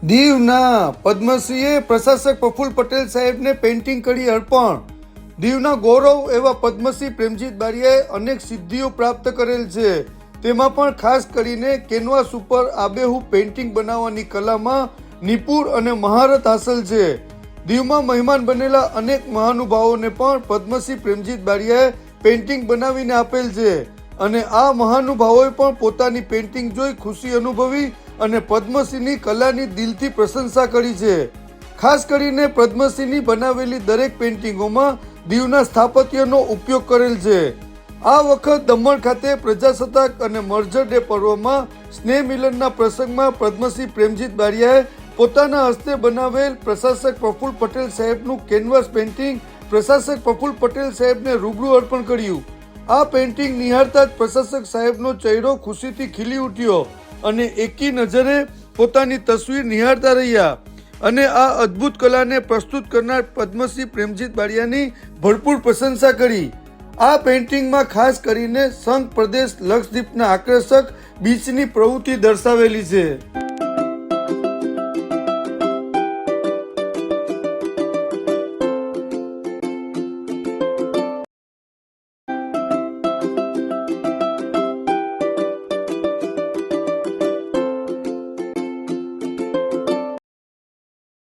દીવના પદ્મશ્રીએ પ્રશાસક પ્રફુલ્લ પટેલ સાહેબને પેઇન્ટિંગ કરી અર્પણ। દીવના ગૌરવ એવા પદ્મશ્રી પ્રેમજીત બારિયાએ અનેક સિદ્ધિઓ પ્રાપ્ત કરેલ છે, તેમાં પણ ખાસ કરીને કેનવાસ ઉપર આબેહૂબ પેઇન્ટિંગ બનાવવાની કલામાં નિપુણ અને મહારત હાંસલ છે। દીવમાં મહેમાન બનેલા અનેક મહાનુભાવોને પણ પદ્મશ્રી પ્રેમજીત બારિયાએ પેઇન્ટિંગ બનાવીને આપેલ છે અને આ મહાનુભાવોએ પણ પોતાની પેઇન્ટિંગ જોઈ ખુશી અનુભવી અને પદ્મશ્રીની કલાની દિલથી પ્રશંસા કરી છે। ખાસ કરીને પદ્મશ્રીની બનાવેલી દરેક પેઇન્ટિંગોમાં દીવના સ્થાપત્યનો ઉપયોગ કરેલ છે। આ વખત દમણ ખાતે પ્રજાસત્તાક અને મર્જર ડે પર્વમાં સ્નેહ મિલનના પ્રસંગમાં પદ્મશ્રી પ્રેમજીત બારિયાએ પોતાના હસ્તે બનાવેલ પ્રશાસક પ્રફુલ્લ પટેલ સાહેબનું કેનવાસ પેઇન્ટિંગ પ્રશાસક પ્રફુલ્લ પટેલ સાહેબને રૂબરૂ અર્પણ કર્યું। આ પેઇન્ટિંગ નિહાળતા જ પ્રશાસક સાહેબનો ચહેરો ખુશીથી ખીલી ઉઠ્યો અને એકી નજરે પોતાની તસવીર નિહાળતા રહ્યા અને આ અદ્ભુત કલાને પ્રસ્તુત કરનાર પદ્મશ્રી પ્રેમજીત બારિયાની ભરપૂર પ્રશંસા કરી। આ પેઇન્ટિંગમાં ખાસ કરીને સંઘ પ્રદેશ લક્ષદ્વીપના આકર્ષક બીચની પ્રવૃત્તિ દર્શાવેલી છે।